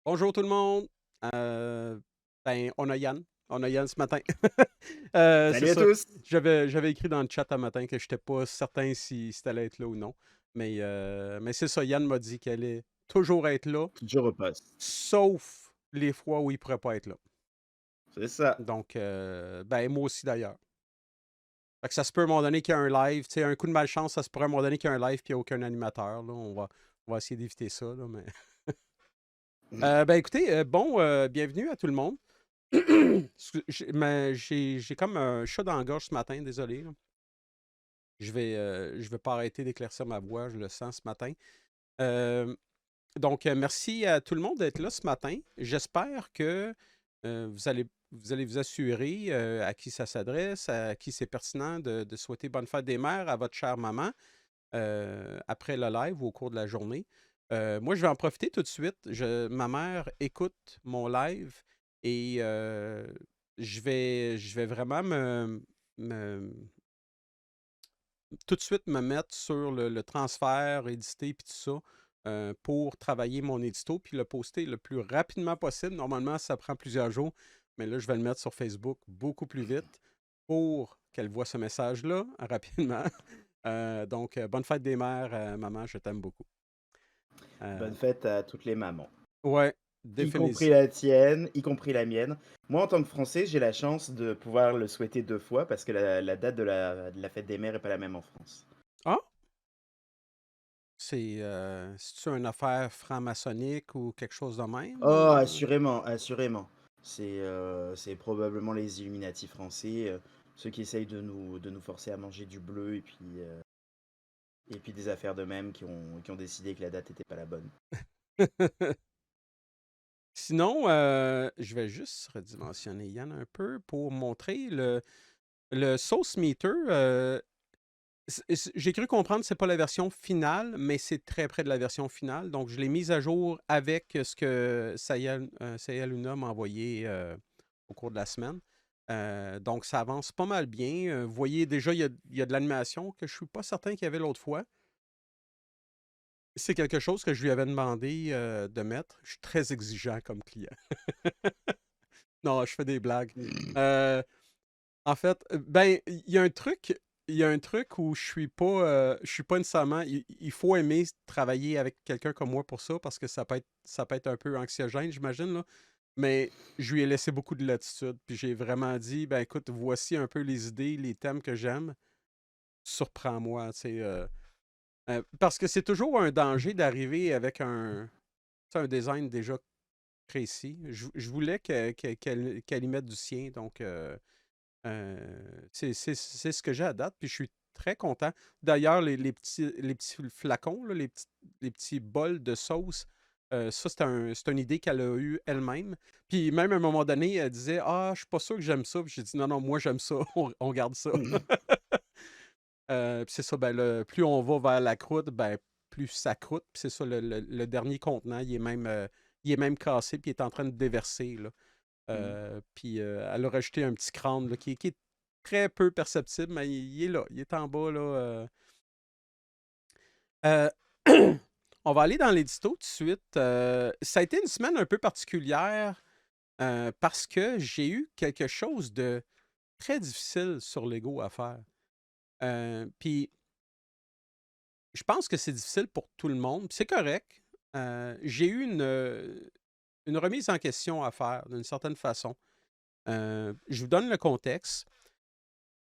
Bonjour tout le monde. Euh, on a Yann. On a Yann ce matin. C'est Salut à ça. tous! J'avais écrit dans le chat un matin que je n'étais pas certain si elle être là ou non. Mais c'est ça. Yann m'a dit qu'elle allait toujours être là, Je repasse. sauf les fois où il ne pourrait pas être là. C'est ça. Donc, moi aussi d'ailleurs. Fait que ça se peut à un moment donné qu'il y a un live. Tu sais, un coup de malchance, ça se pourrait à un moment donné qu'il y a un live et il n'y a aucun animateur. Là. On va essayer d'éviter ça. Là, mais... écoutez, bienvenue à tout le monde. J'ai comme un chat dans la gorge ce matin, désolé, là. Je vais pas arrêter d'éclaircir ma voix, je le sens ce matin. Euh, merci à tout le monde d'être là ce matin. J'espère que vous allez vous assurer à qui ça s'adresse, à qui c'est pertinent de souhaiter bonne fête des mères à votre chère maman après le live ou au cours de la journée. Moi, je vais en profiter tout de suite. Ma mère écoute mon live et je vais vraiment me- tout de suite me mettre sur le transfert, éditer puis tout ça pour travailler mon édito puis le poster le plus rapidement possible. Normalement, ça prend plusieurs jours, mais là, je vais le mettre sur Facebook beaucoup plus vite pour qu'elle voit ce message-là rapidement. Bonne fête des mères, maman, je t'aime beaucoup. Euh, Bonne fête à toutes les mamans, ouais, y compris définitivement. la tienne, y compris la mienne. Moi, en tant que Français, j'ai la chance de pouvoir le souhaiter 2 fois parce que la date de la fête des mères est pas la même en France. Ah, c'est-tu une affaire franc-maçonnique ou quelque chose de même? Oh, Ou... assurément, assurément. C'est probablement les Illuminati français, ceux qui essayent de nous forcer à manger du bleu et puis des affaires de même qui ont décidé que la date était pas la bonne. Sinon, je vais juste redimensionner Yann un peu pour montrer le Sauce Meter. J'ai cru comprendre que c'est pas la version finale, mais c'est très près de la version finale. Donc, je l'ai mise à jour avec ce que Saya Luna m'a envoyé au cours de la semaine. Donc, ça avance pas mal bien. Vous voyez, déjà, il y a de l'animation que je suis pas certain qu'il y avait l'autre fois. C'est quelque chose que je lui avais demandé de mettre. Je suis très exigeant comme client. Non, je fais des blagues. Euh, En fait, il y a un truc où je suis pas nécessairement. Il faut aimer travailler avec quelqu'un comme moi pour ça, parce que ça peut être un peu anxiogène, j'imagine, là. Mais je lui ai laissé beaucoup de latitude, puis j'ai vraiment dit, ben écoute, voici un peu les idées, les thèmes que j'aime. Surprends-moi, tu sais. Parce que c'est toujours un danger d'arriver avec un design déjà précis. Je voulais qu'elle y mette du sien, donc c'est ce que j'ai à date, puis je suis très content. D'ailleurs, les petits flacons, là, les petits bols de sauce, ça, c'est une idée qu'elle a eue elle-même. Puis même à un moment donné, elle disait: «Ah, je suis pas sûr que j'aime ça.» Puis j'ai dit: «Non, non, moi j'aime ça, on garde ça.» Puis c'est ça, plus on va vers la croûte, plus ça croûte. Puis c'est ça, le dernier contenant, il est même cassé, puis il est en train de déverser, là. Puis elle a rajouté un petit crâne là, qui est très peu perceptible, mais il est là, il est en bas. Là. Euh, on va aller dans l'édito tout de suite. Ça a été une semaine un peu particulière parce que j'ai eu quelque chose de très difficile sur Lego à faire. Puis je pense que c'est difficile pour tout le monde, puis c'est correct. J'ai eu une remise en question à faire d'une certaine façon. Je vous donne le contexte.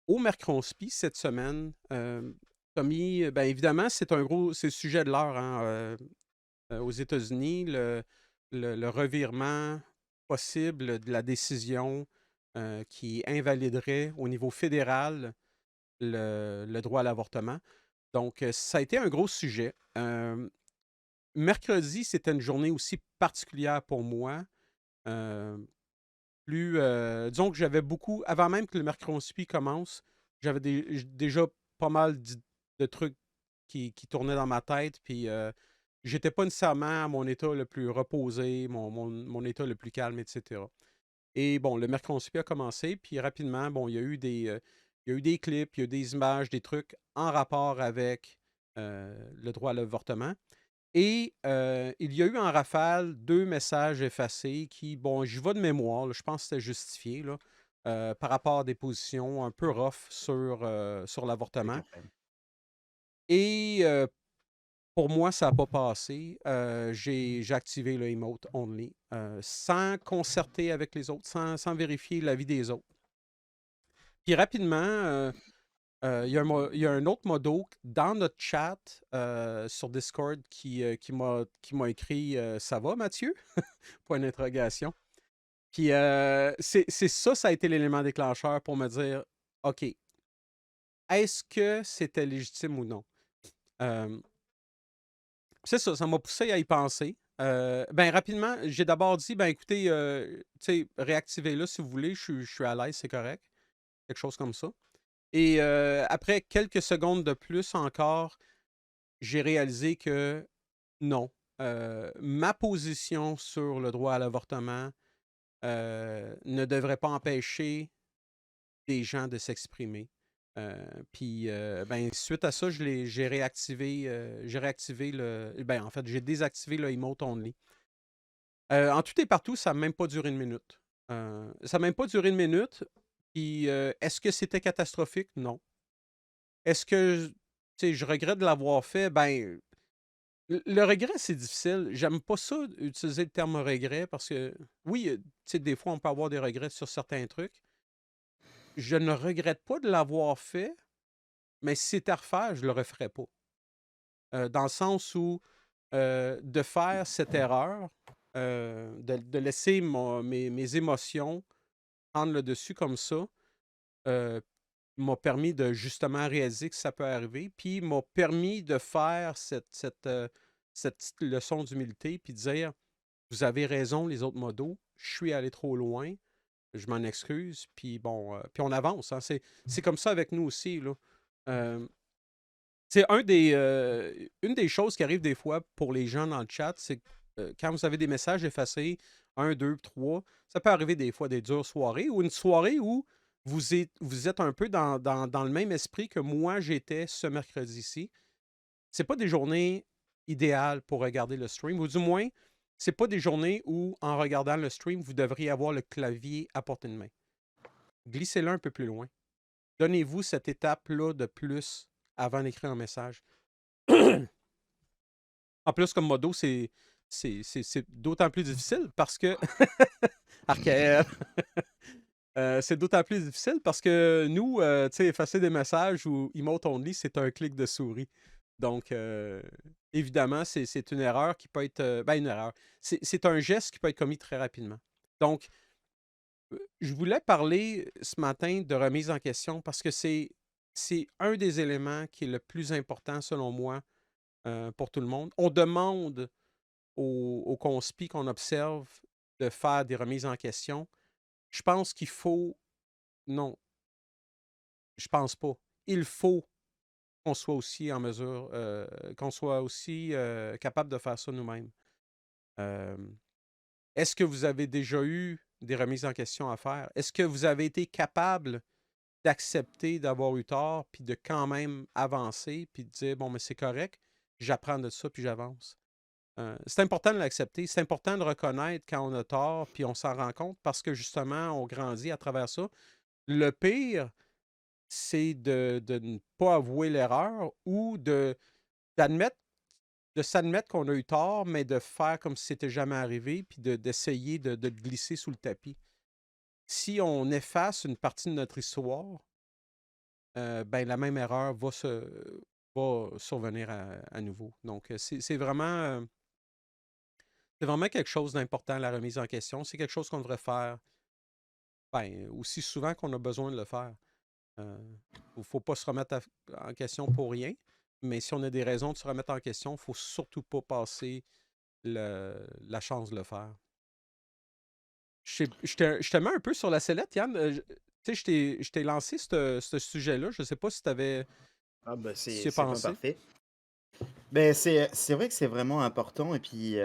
Au Mercronspi cette semaine, Tommy, évidemment, c'est le sujet de l'heure, hein, aux États-Unis, le revirement possible de la décision qui invaliderait au niveau fédéral le droit à l'avortement. Donc, ça a été un gros sujet. Mercredi, c'était une journée aussi particulière pour moi. Euh, Disons que j'avais beaucoup, avant même que le Mercredi commence, j'avais déjà pas mal de trucs qui tournaient dans ma tête, puis j'étais pas nécessairement à mon état le plus reposé, mon état le plus calme, etc. Et bon, le Mercredi a commencé, puis rapidement, bon, il y a eu des clips, il y a eu des images, des trucs en rapport avec le droit à l'avortement. Et il y a eu en rafale 2 messages effacés qui, bon, j'y vais de mémoire, là, je pense que c'était justifié, là, par rapport à des positions un peu rough sur Tout l'avortement. à fait. Et pour moi, ça n'a pas passé. J'ai activé le emote only, sans concerter avec les autres, sans vérifier l'avis des autres. Puis rapidement, il y a un autre modo dans notre chat sur Discord qui m'a écrit Ça va, Mathieu? Point d'interrogation. Puis c'est ça, ça a été l'élément déclencheur pour me dire OK, est-ce que c'était légitime ou non? Euh, c'est ça, ça m'a poussé à y penser. Ben rapidement, j'ai d'abord dit ben écoutez, tu sais, réactivez-le si vous voulez, je suis à l'aise, c'est correct. Quelque chose comme ça. Et après quelques secondes de plus encore, j'ai réalisé que non. Ma position sur le droit à l'avortement ne devrait pas empêcher des gens de s'exprimer. Puis, ben, suite à ça, j'ai réactivé ben, en fait, j'ai désactivé le emote only. En tout et partout, ça n'a même pas duré une minute. Ça n'a même pas duré une minute. Puis, est-ce que c'était catastrophique? Non. Est-ce que, tu sais, je regrette de l'avoir fait? Ben, le regret, c'est difficile. J'aime pas ça, utiliser le terme regret, parce que, oui, tu sais, des fois, on peut avoir des regrets sur certains trucs. Je ne regrette pas de l'avoir fait, mais si c'était à refaire, je le referais pas. Dans le sens où de faire cette erreur, de laisser mes émotions prendre le dessus comme ça, euh, m'a permis de justement réaliser que ça peut arriver, puis m'a permis de faire cette petite leçon d'humilité, puis de dire, vous avez raison, les autres modos, je suis allé trop loin, je m'en excuse, puis bon, puis on avance, hein. C'est comme ça avec nous aussi, là. Euh, c'est une des choses qui arrive des fois pour les gens dans le chat, c'est que quand vous avez des messages effacés, un, deux, trois, ça peut arriver des fois des dures soirées ou une soirée où vous êtes un peu dans le même esprit que moi j'étais ce mercredi-ci. C'est pas des journées idéales pour regarder le stream, ou du moins, c'est pas des journées où, en regardant le stream, vous devriez avoir le clavier à portée de main. Glissez-le un peu plus loin. Donnez-vous cette étape-là de plus avant d'écrire un message. En plus, comme modo, c'est d'autant plus difficile parce que. Archaël! C'est d'autant plus difficile parce que nous, tu sais, effacer des messages ou emote only, c'est un clic de souris. Donc, évidemment, c'est une erreur qui peut être. Ben, une erreur. C'est un geste qui peut être commis très rapidement. Donc, je voulais parler ce matin de remise en question parce que c'est un des éléments qui est le plus important, selon moi, pour tout le monde. On demande aux conspi qu'on observe de faire des remises en question. Je pense qu'il faut. Non, je pense pas. Il faut qu'on soit aussi en mesure, qu'on soit aussi capable de faire ça nous-mêmes. Euh, Est-ce que vous avez déjà eu des remises en question à faire? Est-ce que vous avez été capable d'accepter d'avoir eu tort, puis de quand même avancer, puis de dire, bon, mais c'est correct, j'apprends de ça, puis j'avance? C'est important de l'accepter. C'est important de reconnaître quand on a tort, puis on s'en rend compte parce que justement, on grandit à travers ça. Le pire, c'est de ne pas avouer l'erreur ou d'admettre, de s'admettre qu'on a eu tort, mais de faire comme si c'était jamais arrivé, puis d'essayer de le glisser sous le tapis. Si on efface une partie de notre histoire, ben, la même erreur va survenir à nouveau. Donc, c'est vraiment quelque chose d'important, la remise en question. C'est quelque chose qu'on devrait faire ben, aussi souvent qu'on a besoin de le faire. Il ne faut pas se remettre en question pour rien, mais si on a des raisons de se remettre en question, il ne faut surtout pas passer la chance de le faire. Je te mets un peu sur la sellette, Yann. Tu sais, je t'ai lancé ce sujet-là. Je ne sais pas si tu avais Ah bah si tu as c'est pas pensé. parfait. Ben c'est vrai que c'est vraiment important et puis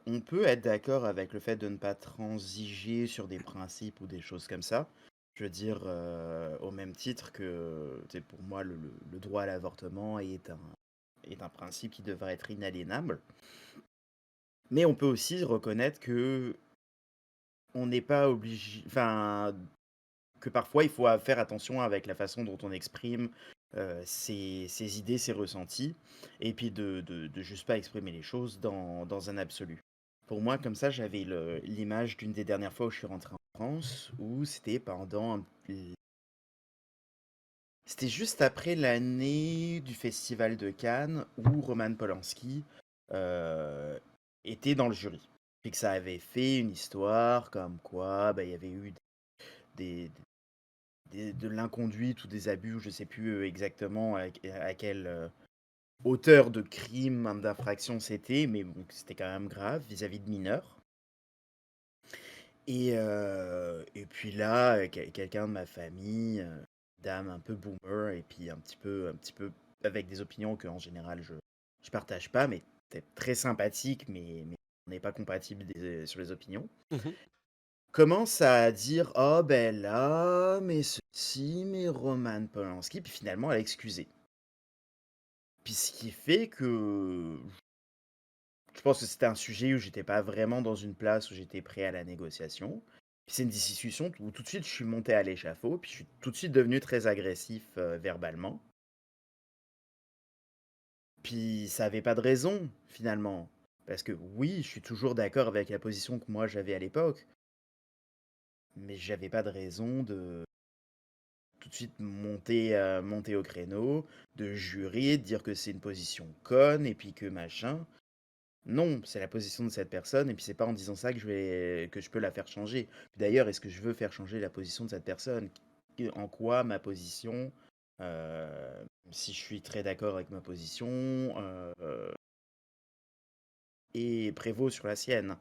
on peut être d'accord avec le fait de ne pas transiger sur des principes ou des choses comme ça. Je veux dire, au même titre que, tu sais, pour moi, le droit à l'avortement est un principe qui devrait être inaliénable. Mais on peut aussi reconnaître que on n'est pas obligé, enfin, que parfois il faut faire attention avec la façon dont on exprime ses idées, ses ressentis, et puis de juste pas exprimer les choses dans un absolu. Pour moi, comme ça, j'avais l'image d'une des dernières fois où je suis rentré en France, où c'était juste après l'année du Festival de Cannes, où Roman Polanski euh, était dans le jury. Et que ça avait fait une histoire comme quoi il y avait eu des, de l'inconduite ou des abus, ou je sais plus exactement à quelle hauteur de crime, d'infraction c'était, mais bon, c'était quand même grave vis-à-vis de mineurs. Et puis là, quelqu'un de ma famille, dame un peu boomer, et puis un petit peu avec des opinions que en général je partage pas, mais peut-être très sympathique, mais on n'est pas compatible sur les opinions. Mhm. Commence à dire: «Oh ben là, mais ceci, mais Roman Polanski», puis finalement à l'excuser. Puis ce qui fait que je pense que c'était un sujet où j'étais pas vraiment dans une place où j'étais prêt à la négociation. Puis c'est une discussion où tout de suite je suis monté à l'échafaud, puis je suis tout de suite devenu très agressif verbalement. Puis ça avait pas de raison finalement. Parce que oui, je suis toujours d'accord avec la position que moi j'avais à l'époque, mais j'avais pas de raison de tout de suite monter au créneau, de jurer, de dire que c'est une position conne et puis que machin. Non, c'est la position de cette personne et puis c'est pas en disant ça que je peux la faire changer. Puis d'ailleurs, est-ce que je veux faire changer la position de cette personne? En quoi ma position, si je suis très d'accord avec ma position, et prévaut sur la sienne?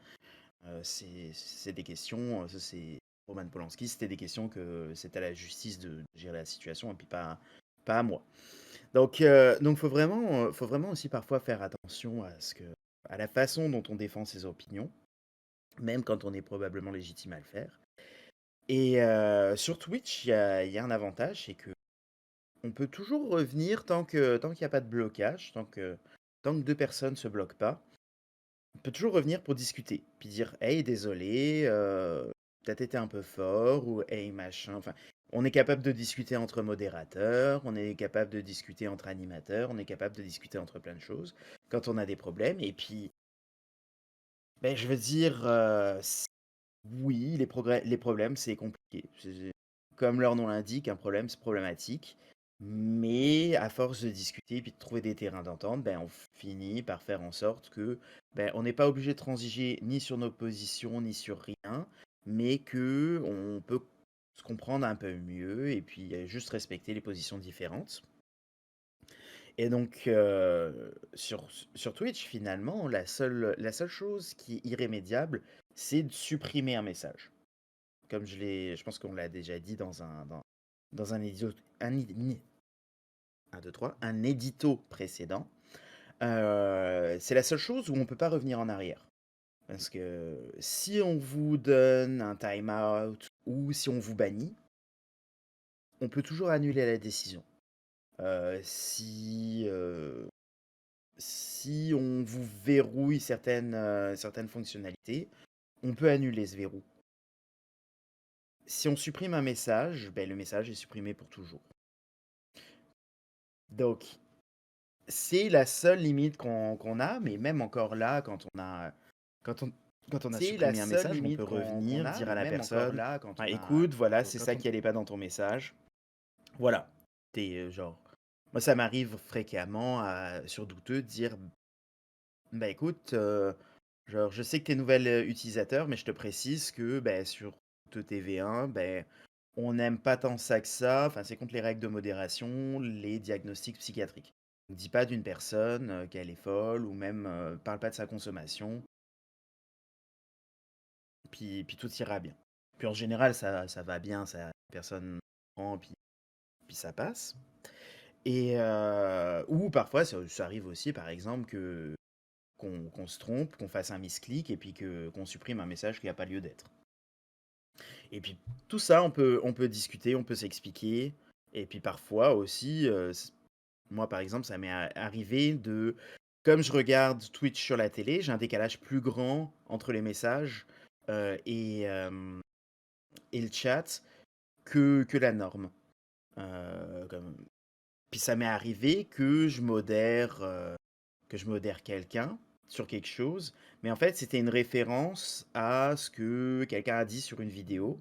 C'est des questions, ça c'est Roman Polanski, c'était des questions que c'est à la justice de gérer la situation et puis pas à moi. Donc faut vraiment aussi parfois faire attention à la façon dont on défend ses opinions, même quand on est probablement légitime à le faire. Et sur Twitch, il y a un avantage, c'est que on peut toujours revenir tant qu'il n'y a pas de blocage, tant que deux personnes se bloquent pas. On peut toujours revenir pour discuter, puis dire: «Hey, désolé, peut-être été un peu fort» ou «Hey, machin». Enfin, on est capable de discuter entre modérateurs, on est capable de discuter entre animateurs, on est capable de discuter entre plein de choses quand on a des problèmes. Et puis, je veux dire, oui, les problèmes, c'est compliqué. Comme leur nom l'indique, un problème, c'est problématique. Mais à force de discuter puis de trouver des terrains d'entente, on finit par faire en sorte que on n'est pas obligé de transiger ni sur nos positions ni sur rien, mais que on peut se comprendre un peu mieux et puis juste respecter les positions différentes. Et donc sur Twitch, finalement, la seule chose qui est irrémédiable, c'est de supprimer un message. Comme je pense qu'on l'a déjà dit dans un édito, un, deux, trois, un édito précédent. C'est la seule chose où on ne peut pas revenir en arrière. Parce que si on vous donne un time-out ou si on vous bannit, on peut toujours annuler la décision. Si on vous verrouille certaines fonctionnalités, on peut annuler ce verrou. Si on supprime un message, le message est supprimé pour toujours. Donc, c'est la seule limite qu'on a, mais même encore là, quand on, quand on a supprimé un message, on peut revenir, dire à la personne, écoute, voilà, c'est ça qui allait pas dans ton message. Voilà. Genre, moi ça m'arrive fréquemment sur Douteux de dire, écoute, genre, je sais que tu es nouvel utilisateur, mais je te précise que sur Douteux TV1, on n'aime pas tant ça que ça. Enfin, c'est contre les règles de modération, les diagnostics psychiatriques. Ne dis pas d'une personne qu'elle est folle ou même parle pas de sa consommation, puis tout ira bien. Puis en général, ça va bien, ça, la personne prend, puis ça passe. Ou parfois, ça arrive aussi, par exemple, qu'on se trompe, qu'on fasse un misclick et puis qu'on supprime un message qui n'a pas lieu d'être. Et puis tout ça, on peut discuter, on peut s'expliquer. Et puis parfois aussi, Moi, par exemple, ça m'est arrivé de... Comme je regarde Twitch sur la télé, j'ai un décalage plus grand entre les messages euh, et, euh, et le chat que la norme. Comme... Puis ça m'est arrivé que je modère quelqu'un sur quelque chose, mais en fait, c'était une référence à ce que quelqu'un a dit sur une vidéo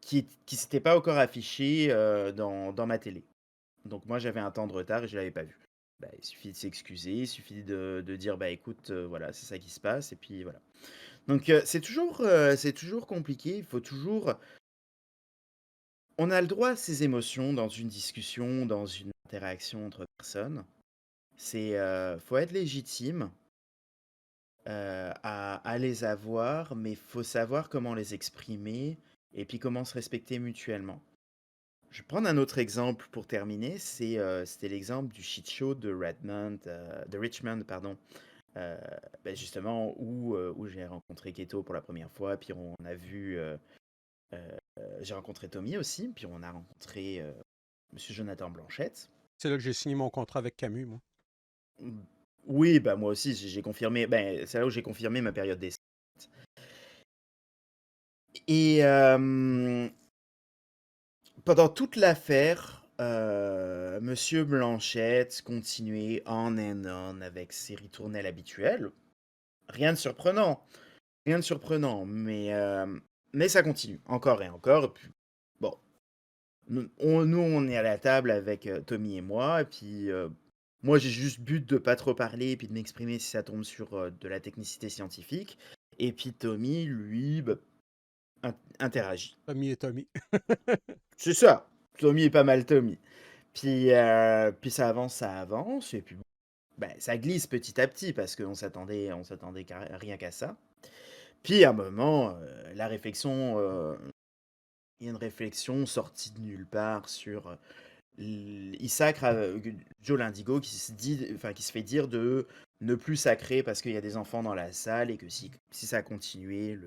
qui s'était pas encore affiché dans ma télé. Donc moi, j'avais un temps de retard et je l'avais pas vu. Bah, il suffit de s'excuser, il suffit de dire bah écoute, voilà, c'est ça qui se passe et puis voilà. Donc c'est toujours compliqué. Il faut toujours, on a le droit à ses émotions dans une discussion, dans une interaction entre personnes. Faut être légitime à les avoir, mais faut savoir comment les exprimer et puis comment se respecter mutuellement. Je vais prendre un autre exemple pour terminer. C'était l'exemple du shit show de Richmond, pardon. Euh, Justement où j'ai rencontré Keto pour la première fois, puis on a vu, j'ai rencontré Tommy aussi, puis on a rencontré Monsieur Jonathan Blanchette. C'est là que j'ai signé mon contrat avec Camus, moi. Mm. Oui, bah moi aussi j'ai confirmé. C'est là où j'ai confirmé ma période d'essai. Et pendant toute l'affaire, Monsieur Blanchette continuait on and on avec ses ritournelles habituelles. Rien de surprenant, rien de surprenant, mais ça continue encore et encore. Et puis, bon, on est à la table avec Tommy et moi, et puis moi j'ai juste but de pas trop parler et puis de m'exprimer si ça tombe sur de la technicité scientifique. Et puis Tommy, lui, bah, interagit. Tommy et Tommy. C'est ça. Tommy est pas mal Tommy. Puis ça avance, et puis bon, ben, ça glisse petit à petit parce on s'attendait rien qu'à ça. Puis à un moment, il y a une réflexion sortie de nulle part sur il sacre Joe Lindigo qui se fait dire de ne plus sacrer parce qu'il y a des enfants dans la salle et que si ça continuait,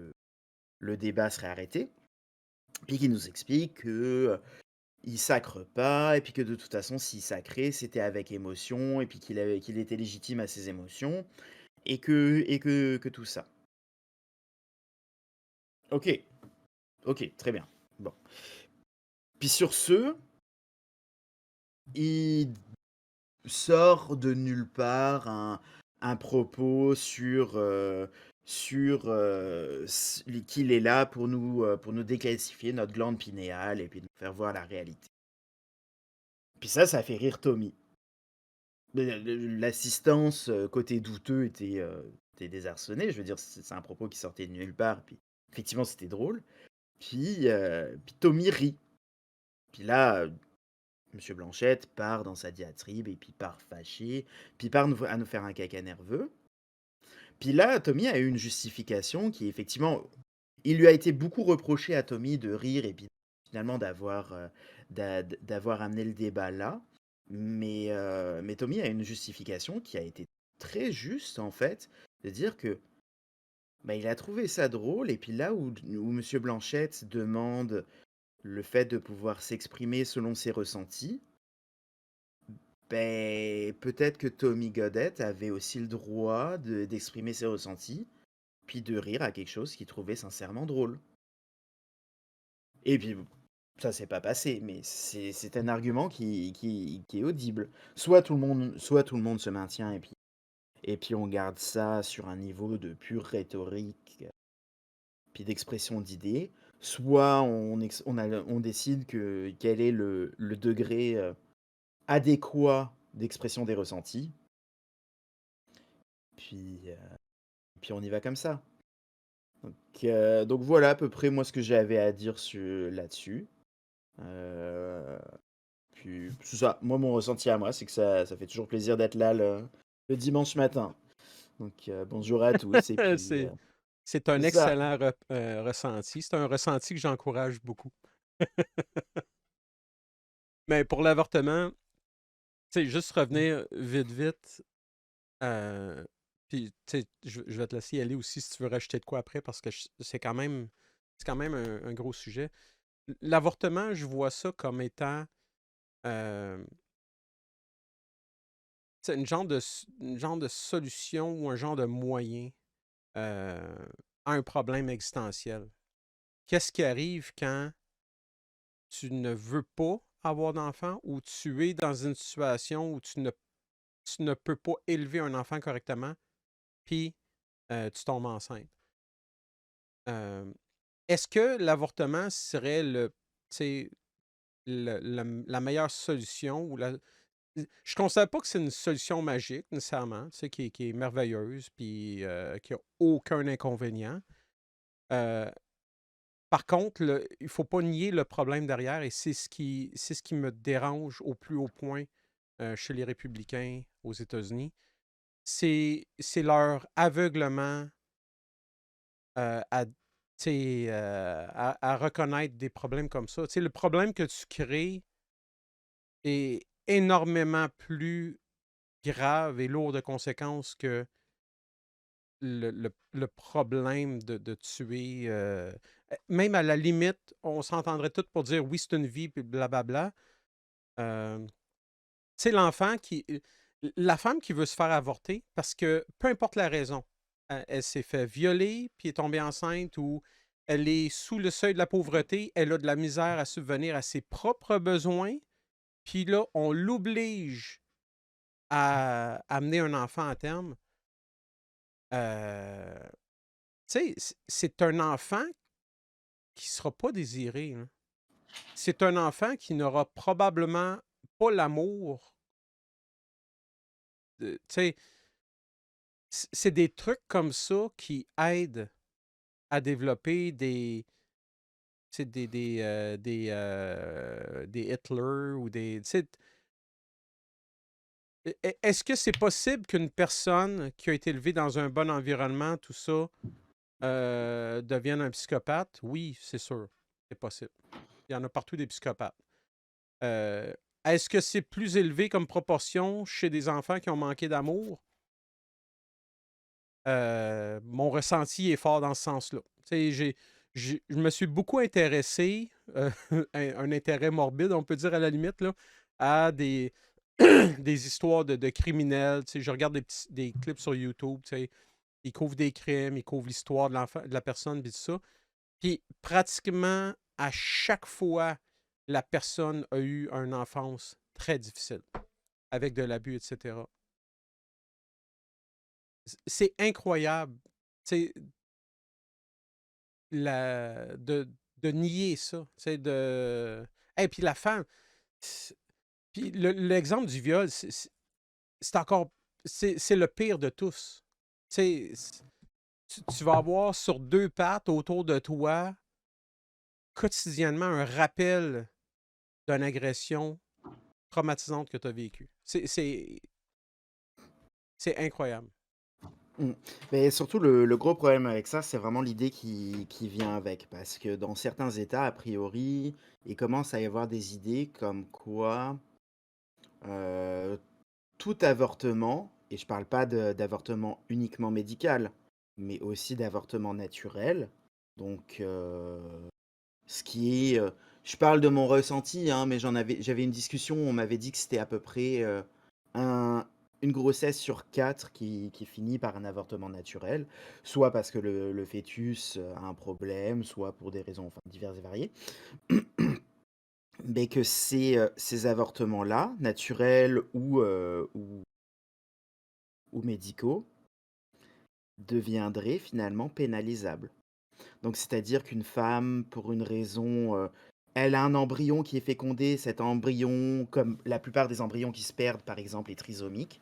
le débat serait arrêté. Puis qui nous explique que il sacre pas, et puis que de toute façon, s'il sacrait, c'était avec émotion, et puis qu'il était légitime à ses émotions, et que tout ça. Ok, ok, très bien. Bon. Puis sur ce, il sort de nulle part un propos sur qu'il est là pour nous déclassifier notre glande pinéale et puis nous faire voir la réalité. Puis ça fait rire Tommy. L'assistance côté douteux était désarçonnée. Je veux dire, c'est un propos qui sortait de nulle part. Puis effectivement, c'était drôle. Puis Tommy rit. Puis là, Monsieur Blanchette part dans sa diatribe et puis part fâché. Puis part à nous faire un caca nerveux. Puis là, Tommy a eu une justification qui effectivement, il lui a été beaucoup reproché à Tommy de rire et puis finalement d'avoir amené le débat là. Mais Tommy a une justification qui a été très juste en fait, de dire que bah, il a trouvé ça drôle et puis là où Monsieur Blanchette demande le fait de pouvoir s'exprimer selon ses ressentis, ben, peut-être que Tommy Godet avait aussi le droit d'exprimer ses ressentis, puis de rire à quelque chose qu'il trouvait sincèrement drôle. Et puis, ça s'est pas passé, mais c'est un argument qui est audible. Soit tout le monde se maintient et puis on garde ça sur un niveau de pure rhétorique, puis d'expression d'idées, soit on décide quel est le degré adéquat d'expression des ressentis, puis, euh, puis on y va comme ça. Donc voilà à peu près moi ce que j'avais à dire là-dessus. Euh, Puis c'est ça, moi mon ressenti à moi, c'est que ça fait toujours plaisir d'être là le dimanche matin. Donc bonjour à tous, et puis c'est, c'est un c'est ça. excellent ressenti. C'est un ressenti que j'encourage beaucoup. Mais pour l'avortement, tu sais, juste revenir vite, vite. Puis, tu sais, je vais te laisser y aller aussi si tu veux rajouter de quoi après, parce que c'est quand même un gros sujet. L'avortement, je vois ça comme étant, euh, c'est une genre de solution ou un genre de moyen euh, à un problème existentiel. Qu'est-ce qui arrive quand tu ne veux pas avoir d'enfant ou tu es dans une situation où tu ne peux pas élever un enfant correctement, puis tu tombes enceinte? Euh, Est-ce que l'avortement serait tu sais, la meilleure solution ou je ne considère pas que c'est une solution magique nécessairement, tu sais, qui est merveilleuse puis qui n'a aucun inconvénient. Euh, Par contre, il ne faut pas nier le problème derrière et c'est ce qui me dérange au plus haut point chez les républicains aux États-Unis. C'est leur aveuglement à, tu sais, à reconnaître des problèmes comme ça. Tu sais, le problème que tu crées est énormément plus grave et lourd de conséquences que le problème de tuer. Même à la limite, on s'entendrait tous pour dire oui, c'est une vie, puis blablabla. Euh, Tu sais, la femme qui veut se faire avorter, parce que peu importe la raison, elle s'est fait violer, puis est tombée enceinte, ou elle est sous le seuil de la pauvreté, elle a de la misère à subvenir à ses propres besoins, puis là, on l'oblige à amener un enfant à terme. Euh, Tu sais, c'est un enfant qui ne sera pas désiré, hein. C'est un enfant qui n'aura probablement pas l'amour. Tu sais, c'est des trucs comme ça qui aident à développer tu sais, des Hitler ou des. Tu sais, est-ce que c'est possible qu'une personne qui a été élevée dans un bon environnement, tout ça, devienne un psychopathe? Oui, c'est sûr. C'est possible. Il y en a partout des psychopathes. Euh, Est-ce que c'est plus élevé comme proportion chez des enfants qui ont manqué d'amour? Mon ressenti est fort dans ce sens-là. Tu sais, je me suis beaucoup intéressé, un intérêt morbide, on peut dire à la limite, là, à des histoires de criminels. Tu sais, je regarde des clips sur YouTube, tu sais, ils couvrent des crimes, ils couvrent l'histoire de l'enfant, de la personne, puis tout ça. Puis pratiquement à chaque fois, la personne a eu une enfance très difficile, avec de l'abus, etc. C'est incroyable, tu sais, de nier ça, tu sais, Et puis la femme, puis l'exemple du viol, c'est encore, c'est le pire de tous. Tu sais, tu vas avoir sur deux pattes autour de toi, quotidiennement, un rappel d'une agression traumatisante que tu as vécue. C'est incroyable. Mm. Mais surtout, le gros problème avec ça, c'est vraiment l'idée qui vient avec. Parce que dans certains États, a priori, il commence à y avoir des idées comme quoi euh, tout avortement, et je parle pas d'avortement uniquement médical, mais aussi d'avortement naturel, donc ce qui est... je parle de mon ressenti, hein, mais j'avais une discussion, on m'avait dit que c'était à peu près un, une grossesse sur 4 qui finit par un avortement naturel, soit parce que le fœtus a un problème, soit pour des raisons enfin, diverses et variées, mais que ces avortements-là, naturels ou médicaux, deviendraient finalement pénalisables. Donc, c'est-à-dire qu'une femme, pour une raison, elle a un embryon qui est fécondé, cet embryon, comme la plupart des embryons qui se perdent, par exemple, est trisomique,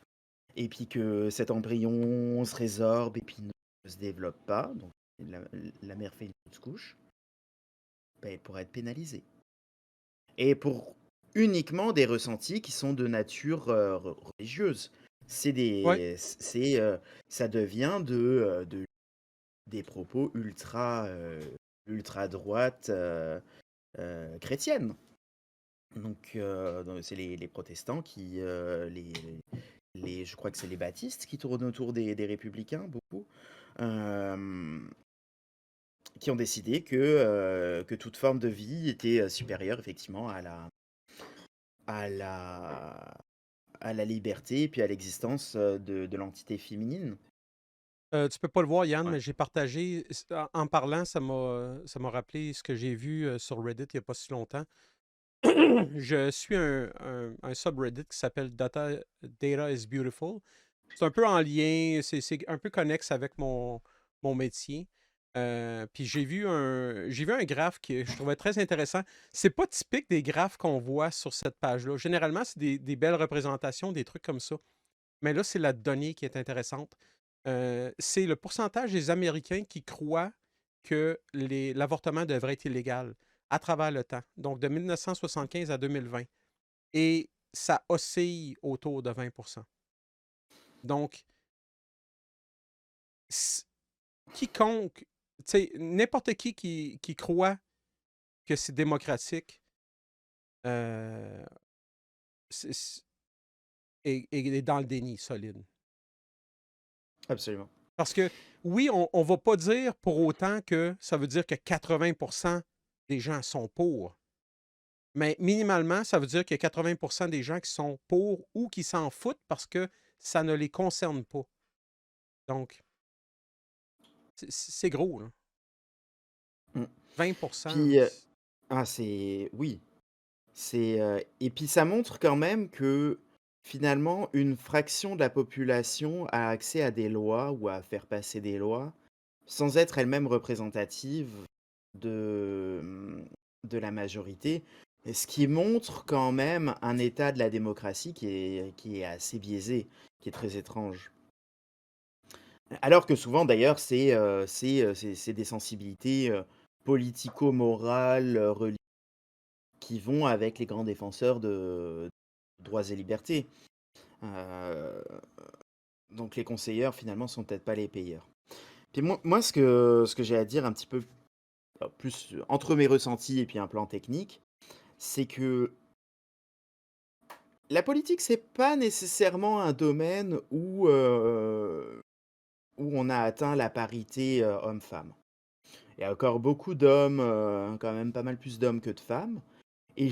et puis que cet embryon se résorbe et puis ne se développe pas, donc la, la mère fait une fausse couche, ben, elle pourrait être pénalisée. Et pour uniquement des ressentis qui sont de nature religieuse. Oui, Ça devient des propos ultra droite chrétienne. Donc c'est les protestants je crois que c'est les baptistes qui tournent autour des républicains, beaucoup, euh, qui ont décidé que toute forme de vie était supérieure effectivement à la, à la liberté et puis à l'existence de l'entité féminine. Tu peux pas le voir, Yann, Ouais. mais j'ai partagé, en parlant, ça m'a rappelé ce que j'ai vu sur Reddit il n'y a pas si longtemps. Je suis un subreddit qui s'appelle Data is Beautiful. C'est un peu en lien, c'est un peu connexe avec mon métier. Puis j'ai vu un graphe que je trouvais très intéressant. C'est pas typique des graphes qu'on voit sur cette page-là. Généralement, c'est des belles représentations, des trucs comme ça. Mais là, c'est la donnée qui est intéressante. C'est le pourcentage des Américains qui croient que l'avortement devrait être illégal à travers le temps, donc de 1975 à 2020. Et ça oscille autour de 20%. Donc, quiconque, tu sais, n'importe qui croit que c'est démocratique euh, c'est- est dans le déni solide. Absolument. Parce que oui, on ne va pas dire pour autant que ça veut dire que 80% des gens sont pour. Mais minimalement, ça veut dire qu'il y a 80% des gens qui sont pour ou qui s'en foutent parce que ça ne les concerne pas. Donc, c'est gros, là. Mm. 20%. Puis, oui, et puis ça montre quand même que finalement une fraction de la population a accès à des lois ou à faire passer des lois sans être elle-même représentative de la majorité. Et ce qui montre quand même un état de la démocratie qui est assez biaisé, qui est très étrange. Alors que souvent d'ailleurs c'est des sensibilités politico-morales, religieuses qui vont avec les grands défenseurs de droits et libertés. Euh, donc les conseilleurs finalement sont peut-être pas les payeurs. Puis moi ce que j'ai à dire un petit peu plus entre mes ressentis et puis un plan technique, c'est que la politique c'est pas nécessairement un domaine où on a atteint la parité homme-femme. Il y a encore beaucoup d'hommes, quand même pas mal plus d'hommes que de femmes. Et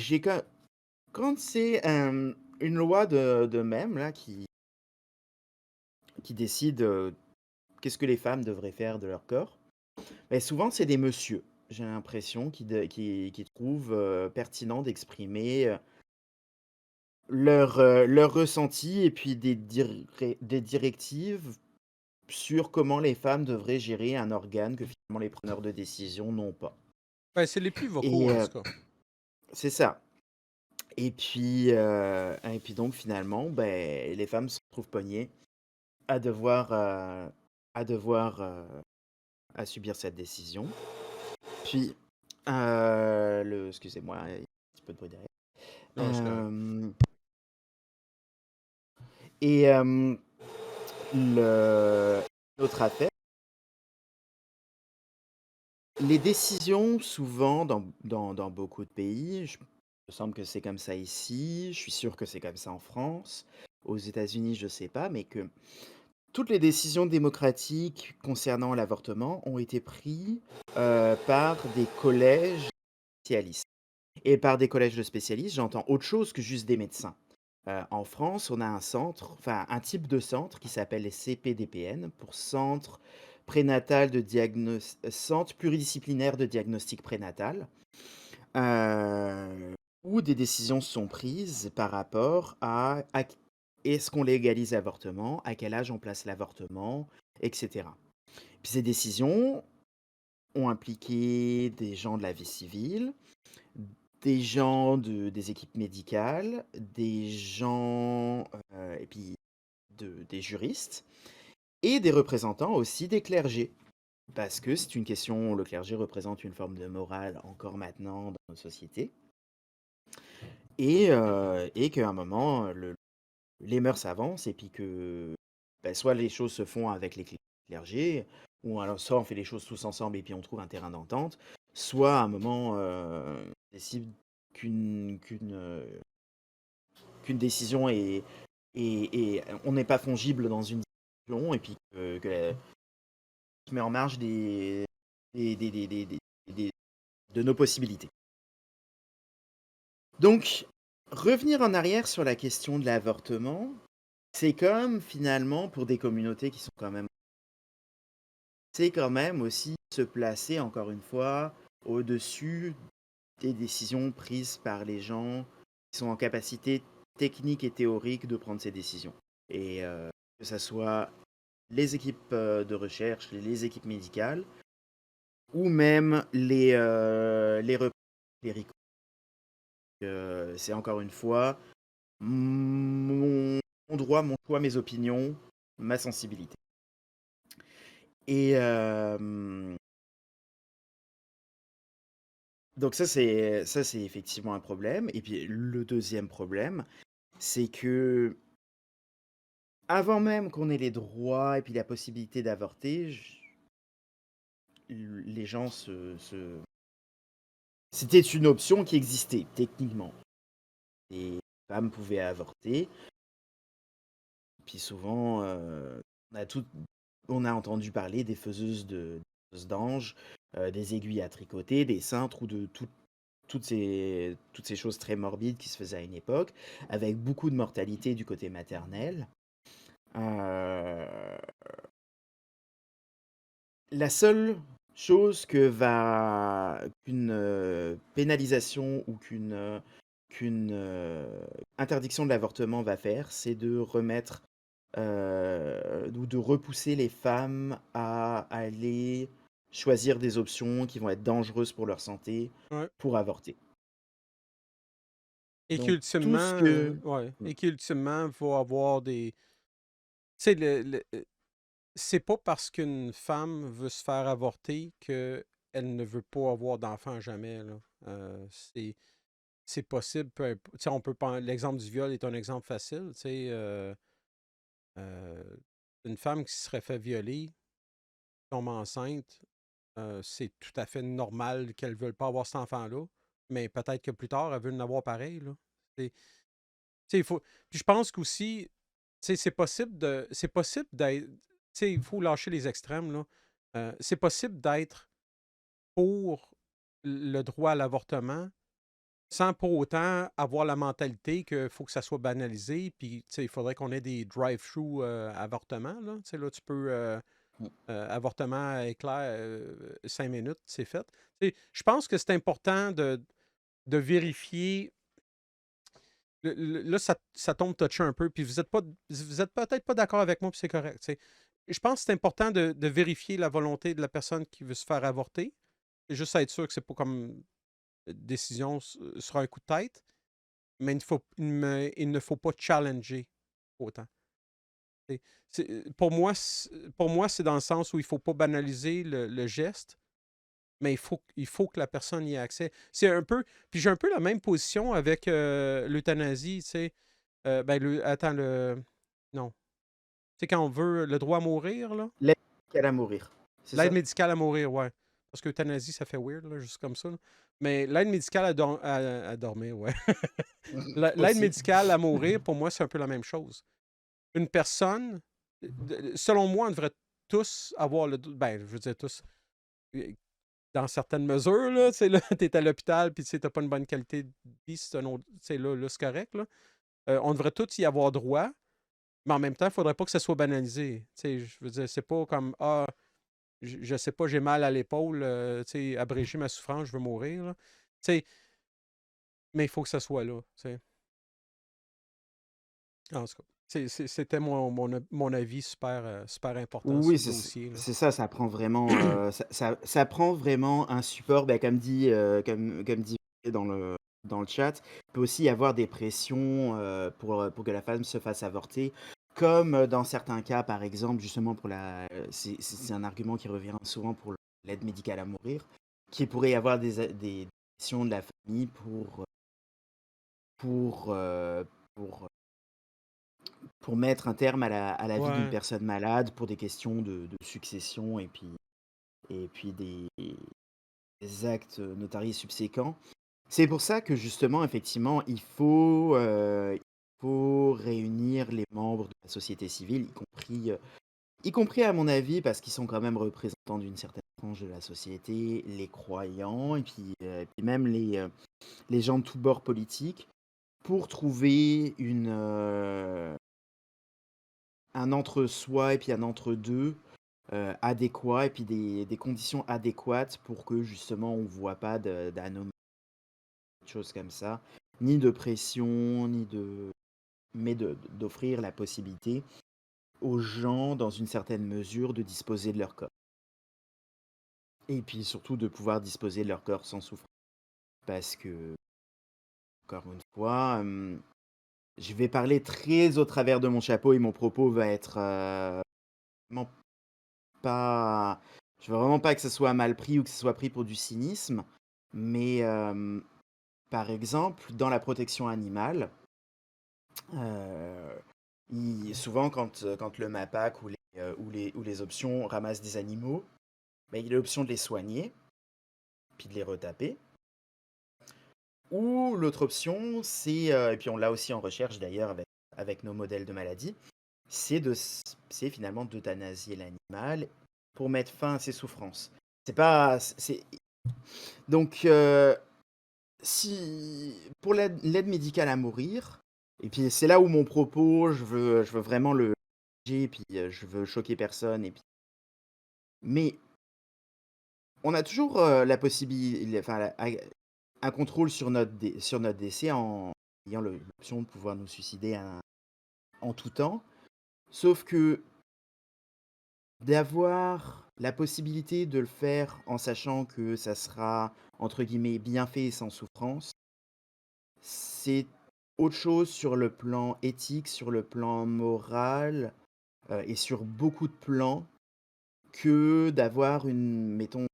quand c'est une loi de même là qui décide qu'est-ce que les femmes devraient faire de leur corps, ben souvent c'est des messieurs. J'ai l'impression qui trouvent pertinent d'exprimer leur ressenti et puis des directives sur comment les femmes devraient gérer un organe que finalement les preneurs de décision n'ont pas. Ben, c'est les plus vocaux, Et en tout cas. c'est ça. Et puis donc finalement, ben, les femmes se retrouvent poignées à devoir, à devoir, à subir cette décision. Puis, excusez-moi, il y a un petit peu de bruit derrière. Non, c'est correct. Euh, et l'autre affaire, les décisions, souvent dans beaucoup de pays, il me semble que c'est comme ça ici, je suis sûr que c'est comme ça en France, aux États-Unis, je sais pas, mais que toutes les décisions démocratiques concernant l'avortement ont été prises par des collèges spécialistes. Et par des collèges de spécialistes, j'entends autre chose que juste des médecins. En France, on a un type de centre qui s'appelle les CPDPN, pour Centre pluridisciplinaire de diagnostic prénatal, où des décisions sont prises par rapport à est-ce qu'on légalise l'avortement, à quel âge on place l'avortement, etc. Puis ces décisions ont impliqué des gens de la vie civile, des gens des équipes médicales, des gens et puis des juristes et des représentants aussi des clergés. Parce que c'est une question, le clergé représente une forme de morale encore maintenant dans nos sociétés. Et qu'à un moment, les mœurs avancent et puis que ben, soit les choses se font avec les clergés, ou alors soit on fait les choses tous ensemble et puis on trouve un terrain d'entente, soit à un moment on décide qu'une décision est on n'est pas fongible dans une discussion et puis que se met en marge des- de nos possibilités. Donc, revenir en arrière sur la question de l'avortement, c'est comme finalement pour des communautés qui sont quand même, c'est quand même aussi se placer encore une fois au-dessus des décisions prises par les gens qui sont en capacité technique et théorique de prendre ces décisions. Et que ce soit les équipes de recherche, les équipes médicales, ou même les RICO. C'est encore une fois mon droit, mon choix, mes opinions, ma sensibilité. Et donc ça c'est effectivement un problème. Et puis le deuxième problème, c'est que avant même qu'on ait les droits et puis la possibilité d'avorter, les gens c'était une option qui existait techniquement. Les femmes pouvaient avorter. Puis souvent, on a entendu parler des faiseuses d'anges, des aiguilles à tricoter, des cintres ou de toutes ces choses très morbides qui se faisaient à une époque, avec beaucoup de mortalité du côté maternel. Euh, la seule chose qu'une pénalisation ou qu'une interdiction de l'avortement va faire, c'est de remettre ou de repousser les femmes à aller choisir des options qui vont être dangereuses pour leur santé Ouais. pour avorter. Et Donc tout ce que... ouais, et qu'ultimement va avoir des. Tu sais, c'est pas parce qu'une femme veut se faire avorter qu'elle ne veut pas avoir d'enfant jamais, là. C'est possible, tu sais, on peut pas. L'exemple du viol est un exemple facile, tu sais. Euh, une femme qui se serait fait violer, tombe enceinte, c'est tout à fait normal qu'elle ne veuille pas avoir cet enfant-là, mais peut-être que plus tard, elle veut en avoir pareil, là. Tu sais, il faut. Puis je pense qu'aussi, tu sais, c'est possible d'être. Tu sais, il faut lâcher les extrêmes, là. C'est possible d'être pour le droit à l'avortement sans pour autant avoir la mentalité qu'il faut que ça soit banalisé. Puis, tu sais, il faudrait qu'on ait des drive-through avortements, là. Tu sais, là, tu peux. Avortement éclair, 5 minutes, c'est fait. Tu sais, je pense que c'est important de vérifier. Là, ça tombe touché un peu, puis vous êtes peut-être pas d'accord avec moi, puis c'est correct. Tu sais. Je pense que c'est important de vérifier la volonté de la personne qui veut se faire avorter. Et juste être sûr que c'est pas comme décision sur un coup de tête, mais il ne faut pas challenger autant. Pour moi, c'est dans le sens où il ne faut pas banaliser le geste, mais il faut que la personne y ait accès. C'est un peu. Puis j'ai un peu la même position avec l'euthanasie, tu sais. Ben, attends, non. Tu sais, quand on veut le droit à mourir, là. L'aide qu'elle à mourir, c'est L'aide ça? médicale à mourir, ouais. Parce que l'euthanasie, ça fait weird, là, juste comme ça, là. Mais l'aide médicale à dormir, ouais. L'aide Aussi. médicale à mourir, pour moi, c'est un peu la même chose. Une personne, selon moi, on devrait tous avoir ben, je veux dire tous, dans certaines mesures, là, tu sais, là, t'es à l'hôpital, puis tu sais, t'as pas une bonne qualité de vie, c'est un autre, tu sais, là, c'est correct, là. On devrait tous y avoir droit, mais en même temps, il faudrait pas que ça soit banalisé. Tu sais, je veux dire, c'est pas comme, ah, je sais pas, j'ai mal à l'épaule, tu sais, abréger ma souffrance, je veux mourir, là. Tu sais, mais il faut que ça soit là, tu sais. En tout cas, c'était mon avis super, super important Oui, sur le dossier, là. c'est ça, ça prend vraiment, ça prend vraiment un support, bah, comme dit dans le chat. Il peut aussi y avoir des pressions pour que la femme se fasse avorter, comme dans certains cas, par exemple, justement c'est un argument qui revient souvent pour l'aide médicale à mourir, qu'il pourrait y avoir des pressions de la famille pour, pour mettre un terme à la vie d'une Ouais. personne malade pour des questions de succession et puis des actes notariés subséquents. C'est pour ça que justement, effectivement, il faut réunir les membres de la société civile, y compris à mon avis, parce qu'ils sont quand même représentants d'une certaine frange de la société, les croyants, et puis même les gens de tous bords politiques, pour trouver un entre-soi et puis un entre-deux adéquat et puis des conditions adéquates pour que justement on ne voit pas d'anomalies, de choses comme ça, ni de pression, mais d'offrir la possibilité aux gens, dans une certaine mesure, de disposer de leur corps. Et puis surtout de pouvoir disposer de leur corps sans souffrance. Parce que, encore une fois, je vais parler très au travers de mon chapeau et mon propos va être vraiment pas. Je veux vraiment pas que ce soit mal pris ou que ce soit pris pour du cynisme. Mais par exemple, dans la protection animale, euh, souvent quand le MAPAC ou les options ramassent des animaux, ben, il y a l'option de les soigner, puis de les retaper. Ou l'autre option, c'est, et puis on l'a aussi en recherche d'ailleurs avec nos modèles de maladie, c'est finalement d'euthanasier l'animal pour mettre fin à ses souffrances. C'est pas, c'est, donc si pour l'aide médicale à mourir, et puis c'est là où mon propos, je veux vraiment le, et puis je veux choquer personne, et puis, mais on a toujours la possibilité, enfin, un contrôle sur sur notre décès en ayant l'option de pouvoir nous suicider en tout temps. Sauf que d'avoir la possibilité de le faire en sachant que ça sera, entre guillemets, bien fait et sans souffrance, c'est autre chose sur le plan éthique, sur le plan moral et sur beaucoup de plans que d'avoir mettons,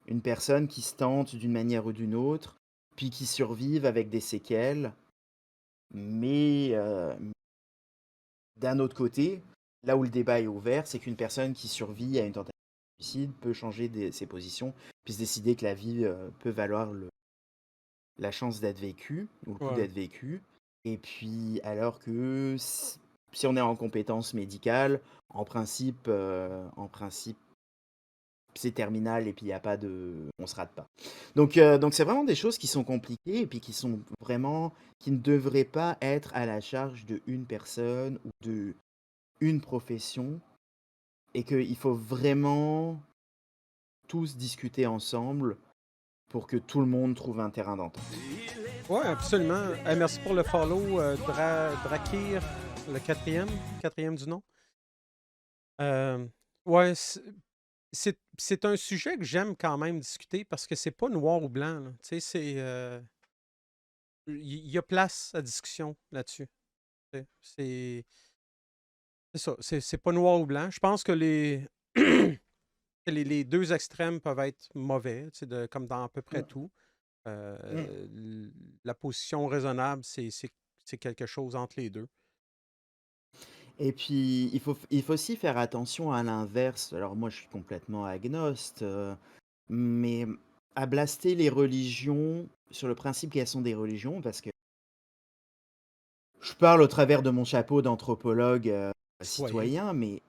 une personne qui se tente d'une manière ou d'une autre, puis qui survive avec des séquelles. Mais d'un autre côté, là où le débat est ouvert, c'est qu'une personne qui survit à une tentative de suicide peut changer ses positions, puis se décider que la vie peut valoir la chance d'être vécue, ou le coup Ouais. d'être vécu. Et puis, alors que si on est en compétence médicale, en principe, c'est terminal et puis il y a pas de, on se rate pas. Donc c'est vraiment des choses qui sont compliquées et puis qui sont vraiment, qui ne devraient pas être à la charge de une personne ou de une profession et qu'il faut vraiment tous discuter ensemble pour que tout le monde trouve un terrain d'entente. Ouais, absolument. Merci pour le follow, Drakir, le quatrième du nom. Ouais, c'est un sujet que j'aime quand même discuter parce que c'est pas noir ou blanc, là. Tu sais, il y a place à discussion là-dessus. Tu sais. C'est ça, c'est pas noir ou blanc. Je pense que les deux extrêmes peuvent être mauvais, tu sais, comme dans à peu près Mm. tout. Mm. La position raisonnable, c'est quelque chose entre les deux. Et puis, il faut aussi faire attention à l'inverse. Alors moi, je suis complètement agnoste, mais à blaster les religions sur le principe qu'elles sont des religions, parce que je parle au travers de mon chapeau d'anthropologue Citoyen. citoyen, mais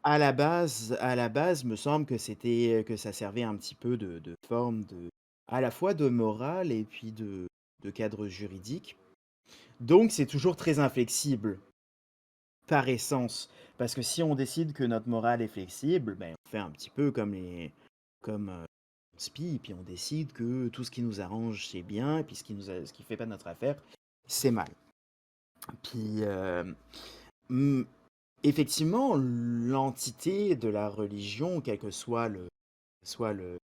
à la base, me semble que que ça servait un petit peu de forme à la fois de morale et puis de cadre juridique. Donc, c'est toujours très inflexible par essence, parce que si on décide que notre morale est flexible, ben, on fait un petit peu comme on spie, puis on décide que tout ce qui nous arrange c'est bien, et puis ce qui fait pas notre affaire, c'est mal. Puis mm, effectivement, l'entité de la religion, quel que soit soit le-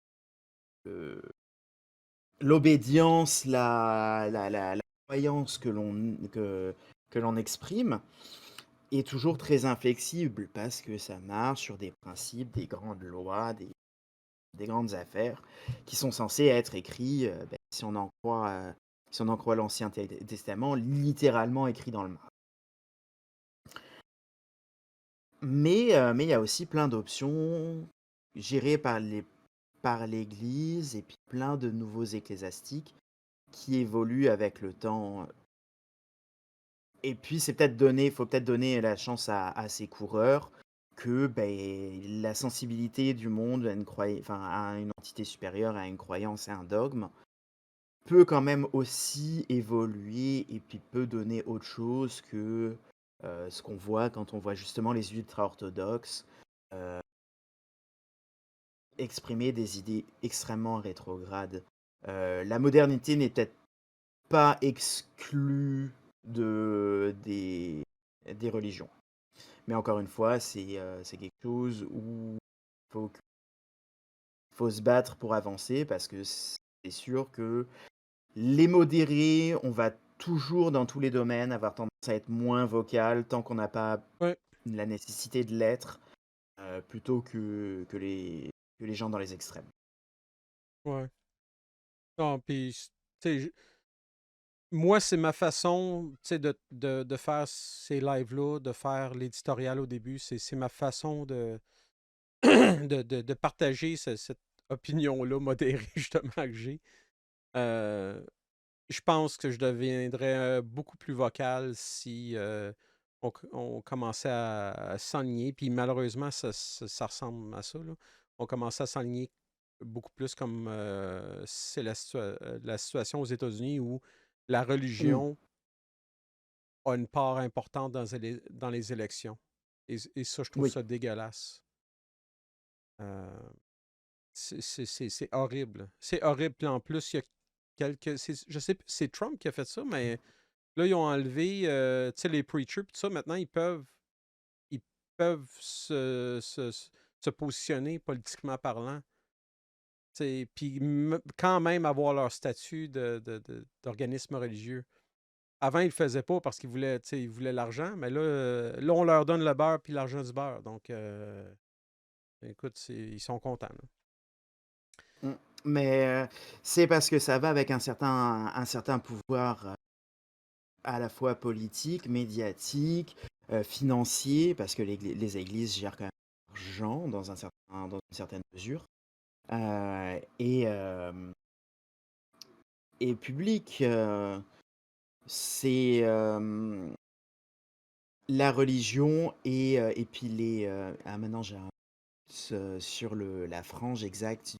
l'obédience, la croyance que l'on exprime, est toujours très inflexible parce que ça marche sur des principes, des grandes lois, des grandes affaires qui sont censées être écrits, ben, si on en croit l'Ancien Testament, littéralement écrit dans le marbre. Mais il y a aussi plein d'options gérées par l'Église et puis plein de nouveaux ecclésiastiques qui évoluent avec le temps. Et puis faut peut-être donner la chance à ces coureurs que ben, la sensibilité du monde à à une entité supérieure, à une croyance et un dogme, peut quand même aussi évoluer et puis peut donner autre chose que ce qu'on voit quand on voit justement les ultra-orthodoxes exprimer des idées extrêmement rétrogrades. La modernité n'est peut-être pas exclue des religions. Mais encore une fois, c'est quelque chose où il faut se battre pour avancer parce que c'est sûr que les modérés, on va toujours dans tous les domaines avoir tendance à être moins vocal tant qu'on n'a pas Ouais, la nécessité de l'être plutôt que les gens dans les extrêmes. ouais. Non, puis, tu sais, moi, c'est ma façon, tu sais, de faire ces lives-là, de faire l'éditorial au début. C'est ma façon de partager cette opinion-là modérée, justement, que j'ai. Euh, je pense que je deviendrais beaucoup plus vocal si on commençait à s'enligner. Puis malheureusement, ça ressemble à ça, là. On commençait à s'enligner beaucoup plus comme c'est la situation aux États-Unis où la Mm. religion a une part importante dans les élections. Et ça, je trouve Oui. ça dégueulasse. Euh, c'est horrible. C'est horrible. Puis en plus, il y a je sais, c'est Trump qui a fait ça, mais là, ils ont enlevé, tu sais, les preachers, puis tout ça. Maintenant, ils peuvent se positionner politiquement parlant. Puis quand même avoir leur statut d'organisme religieux. Avant, ils le faisaient pas parce qu'ils voulaient, tu sais, ils voulaient l'argent, mais là, on leur donne le beurre puis l'argent du beurre. Donc, écoute, ils sont contents, là. Mm. Mais c'est parce que ça va avec un certain pouvoir à la fois politique, médiatique, financier, parce que les églises gèrent quand même l'argent dans une certaine mesure, euh, et, euh, et public. C'est la religion et puis ah, maintenant j'ai un doute, sur la frange exacte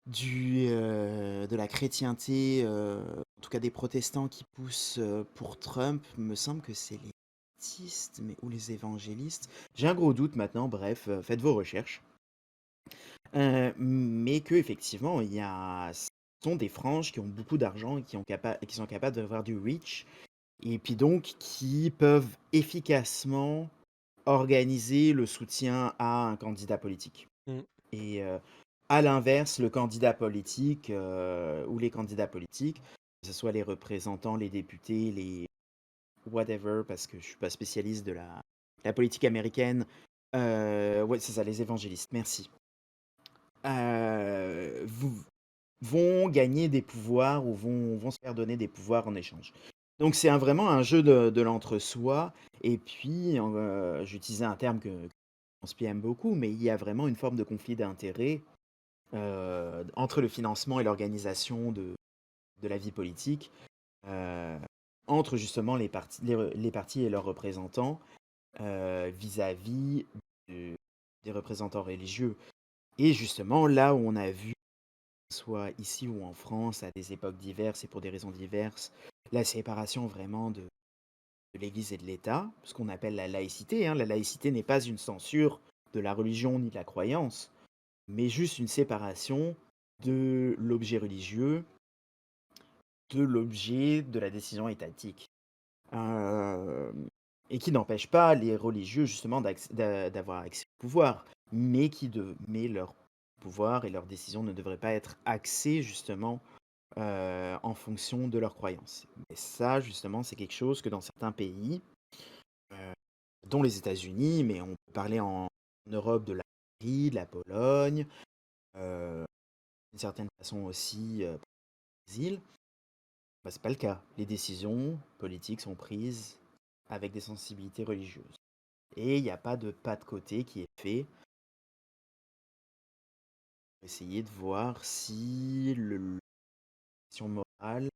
de la chrétienté, en tout cas des protestants qui poussent pour Trump, me semble que c'est les baptistes ou les évangélistes. J'ai un gros doute maintenant, bref, faites vos recherches. Mais que effectivement, ce sont des franges qui ont beaucoup d'argent et qui sont capables d'avoir du reach, et puis donc qui peuvent efficacement organiser le soutien à un candidat politique. Mm. Et à l'inverse, le candidat politique ou les candidats politiques, que ce soit les représentants, les députés, les whatever, parce que je suis pas spécialiste de la politique américaine. Ouais, c'est ça, les évangélistes. Merci. Vous vont gagner des pouvoirs ou vont se faire donner des pouvoirs en échange. Donc c'est vraiment un jeu de l'entre-soi. Et puis, j'utilisais un terme que Conspi aime beaucoup, mais il y a vraiment une forme de conflit d'intérêts entre le financement et l'organisation de la vie politique, euh, entre justement les partis et leurs représentants vis-à-vis des représentants religieux. Et justement, là où on a vu, soit ici ou en France, à des époques diverses et pour des raisons diverses, la séparation vraiment de l'Église et de l'État, ce qu'on appelle la laïcité. Hein. La laïcité n'est pas une censure de la religion ni de la croyance, mais juste une séparation de l'objet religieux, de l'objet de la décision étatique. Euh, et qui n'empêche pas les religieux justement d'avoir accès au pouvoir, mais leur pouvoir et leurs décisions ne devraient pas être axées justement en fonction de leurs croyances. Et ça, justement, c'est quelque chose que dans certains pays, euh, dont les États-Unis, mais on peut parler en Europe de la Hongrie, de la Pologne, d'une certaine façon aussi au Brésil, bah, c'est pas le cas. Les décisions politiques sont prises avec des sensibilités religieuses. Et il n'y a pas de côté qui est fait pour essayer de voir si la question morale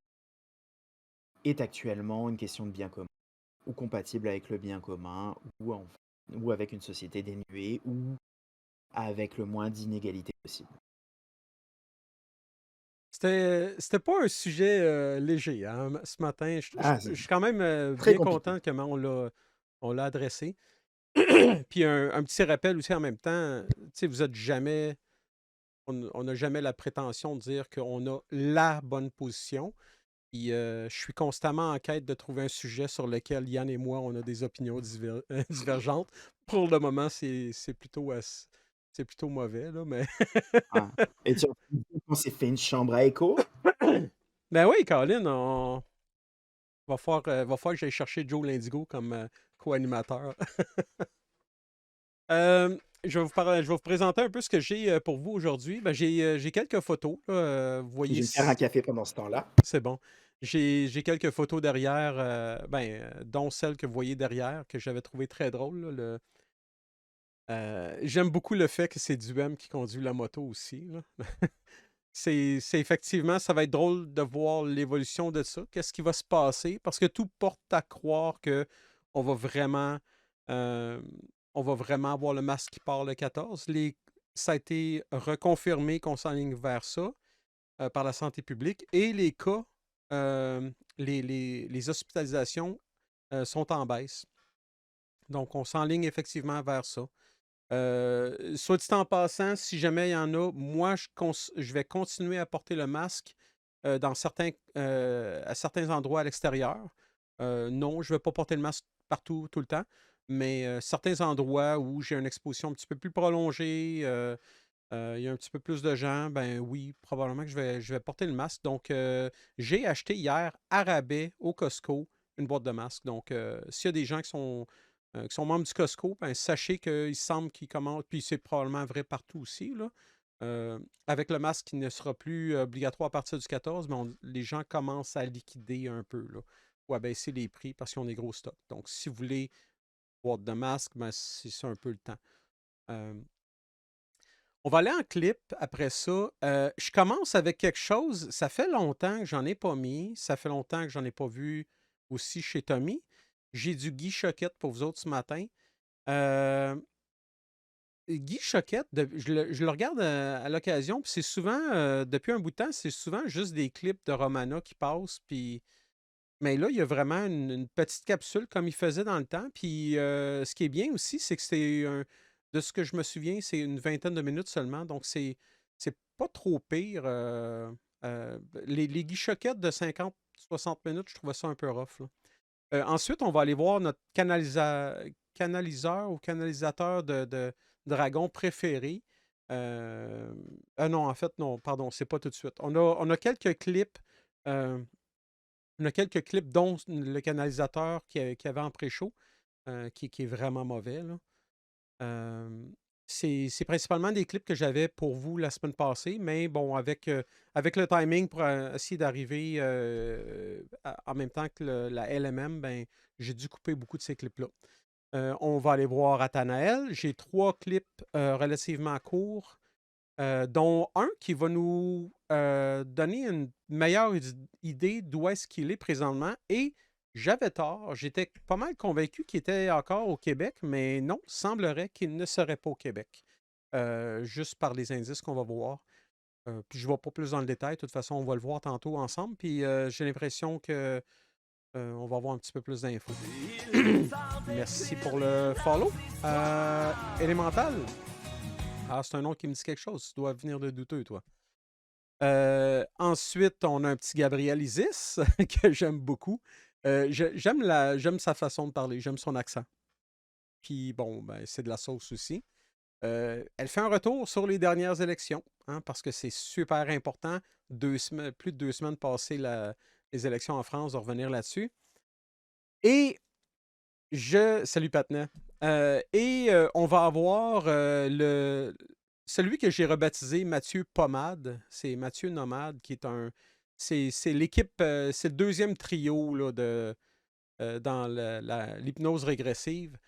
est actuellement une question de bien commun, ou compatible avec le bien commun, ou avec une société dénuée, ou avec le moins d'inégalités possible. C'était pas un sujet léger hein, ce matin. Ah, Je c'est suis quand même très bien compliqué. content comment on l'a adressé. Puis un petit rappel aussi en même temps, tu sais, vous êtes jamais, on n'a jamais la prétention de dire qu'on a la bonne position. Puis je suis constamment en quête de trouver un sujet sur lequel Yann et moi, on a des opinions divergentes. Pour le moment, c'est plutôt mauvais, là, mais... Ah. Et tu on s'est fait une chambre à écho? Ben oui, Colin, on va falloir que j'aille chercher Joe Lindigo comme co-animateur. Je vais vous présenter un peu ce que j'ai pour vous aujourd'hui. Ben, j'ai quelques photos. Là, vous Je voyez, vais me faire un café pendant ce temps-là. c'est bon. J'ai quelques photos derrière, dont celle que vous voyez derrière, que j'avais trouvé très drôle. Là, j'aime beaucoup le fait que c'est Duhem qui conduit la moto aussi. Là. C'est effectivement, ça va être drôle de voir l'évolution de ça. Qu'est-ce qui va se passer? Parce que tout porte à croire que on va vraiment, euh, on va vraiment avoir le masque qui part le 14. Ça a été reconfirmé qu'on s'enligne vers ça par la santé publique et les cas, les hospitalisations sont en baisse. Donc, on s'enligne effectivement vers ça. Soit dit en passant, si jamais il y en a, moi, je vais continuer à porter le masque à certains endroits à l'extérieur. Non, je ne vais pas porter le masque partout, tout le temps, mais certains endroits où j'ai une exposition un petit peu plus prolongée, il y a un petit peu plus de gens, ben oui, probablement que je vais porter le masque. Donc, j'ai acheté hier à rabais au Costco une boîte de masques. Donc, s'il y a des gens qui sont membres du Costco, ben, sachez qu'il semble qu'ils commencent, puis c'est probablement vrai partout aussi, là, avec le masque qui ne sera plus obligatoire à partir du 14, mais les gens commencent à liquider un peu, là, ou à baisser les prix parce qu'ils ont des gros stocks. Donc, si vous voulez boîte de masque, ben, c'est ça un peu le temps. Euh, on va aller en clip après ça. Je commence avec quelque chose, ça fait longtemps que j'en ai pas mis, ça fait longtemps que j'en ai pas vu aussi chez Tommy. J'ai du Guy Choquette pour vous autres ce matin. Euh, Guy Choquette, je le regarde à l'occasion, puis c'est souvent, depuis un bout de temps, c'est souvent juste des clips de Romana qui passent, puis... Mais là, il y a vraiment une petite capsule comme il faisait dans le temps. Puis ce qui est bien aussi, c'est que de ce que je me souviens, c'est une vingtaine de minutes seulement. Donc, c'est pas trop pire. Les guichoquettes de 50-60 minutes, je trouvais ça un peu rough. Là. Ensuite, on va aller voir notre canaliseur ou canalisateur de dragon préféré. Non, en fait, non, pardon, c'est pas tout de suite. On a quelques clips. On a quelques clips, dont le canalisateur qu'il y avait en pré-show, qui est vraiment mauvais. Là. C'est principalement des clips que j'avais pour vous la semaine passée, mais bon, avec le timing pour essayer d'arriver en même temps que la LMM, ben, j'ai dû couper beaucoup de ces clips-là. On va aller voir Athanaël. J'ai 3 clips relativement courts, dont un qui va nous donner une meilleure idée d'où est-ce qu'il est présentement. Et j'avais tort, j'étais pas mal convaincu qu'il était encore au Québec, mais non, semblerait qu'il ne serait pas au Québec. Juste par les indices qu'on va voir. Puis je ne vais pas plus dans le détail, de toute façon, on va le voir tantôt ensemble. Puis j'ai l'impression que on va avoir un petit peu plus d'infos. Merci pour le follow. Élémental. Ah, c'est un nom qui me dit quelque chose. Tu dois venir de douteux, toi. Ensuite, on a un petit Gabriel Isis que j'aime beaucoup. J'aime sa façon de parler, j'aime son accent. Puis bon, ben, c'est de la sauce aussi. Elle fait un retour sur les dernières élections, hein, parce que c'est super important. Plus de 2 semaines passées les élections en France, de revenir là-dessus. Et Salut Patna. On va avoir celui que j'ai rebaptisé Mathieu Pommade. C'est Mathieu Nomade qui est un. C'est l'équipe, c'est le deuxième trio là, dans l'hypnose régressive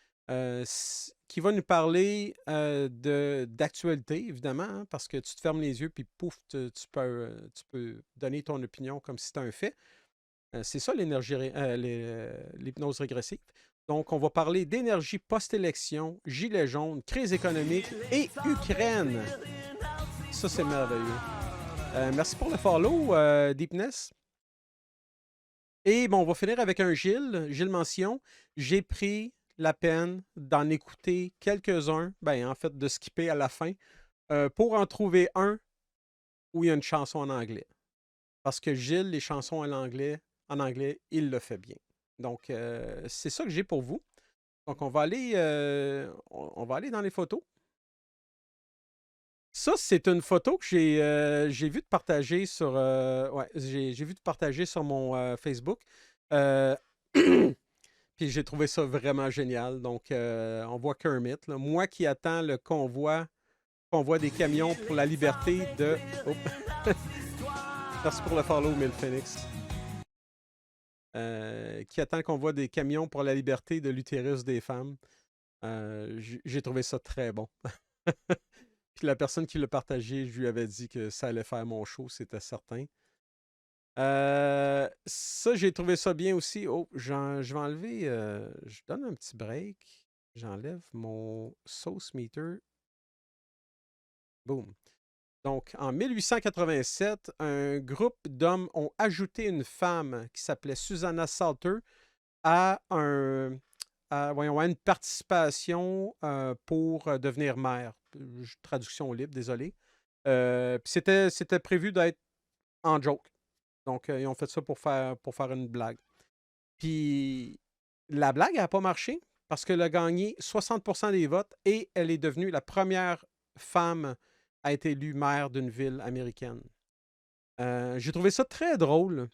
qui va nous parler d'actualité, évidemment, hein, parce que tu te fermes les yeux puis pouf, tu peux donner ton opinion comme si c'était un fait. C'est ça l'hypnose régressive. Donc, on va parler d'énergie post-élection, gilets jaunes, crise économique et Ukraine. Ça, c'est merveilleux. Merci pour le follow, Deepness. Et bon, on va finir avec un Gilles. Gilles Mention. J'ai pris la peine d'en écouter quelques-uns, ben en fait de skipper à la fin, pour en trouver un où il y a une chanson en anglais. Parce que Gilles, les chansons en anglais, il le fait bien. Donc, c'est ça que j'ai pour vous. Donc, on va aller dans les photos. Ça, c'est une photo que j'ai vu de partager sur, ouais, j'ai vu de partager sur mon Facebook. Euh, Puis j'ai trouvé ça vraiment génial. Donc, on voit Kermit, là. Moi qui attends le convoi des camions pour la liberté de... Oh. Merci pour le follow, Mille Phoenix. Qui attend le convoi des camions pour la liberté de l'utérus des femmes. J'ai trouvé ça très bon. Puis la personne qui l'a partagé, je lui avais dit que ça allait faire mon show, c'était certain. Ça, j'ai trouvé ça bien aussi. Oh, je vais enlever... je donne un petit break. J'enlève mon sauce meter. Boom. Donc, en 1887, un groupe d'hommes ont ajouté une femme qui s'appelait Susanna Salter à à une participation pour devenir mère. Traduction libre, désolé. Puis c'était prévu d'être en joke. Donc, ils ont fait ça pour faire une blague. Puis, la blague n'a pas marché parce qu'elle a gagné 60% des votes et elle est devenue la première femme à être élue maire d'une ville américaine. J'ai trouvé ça très drôle.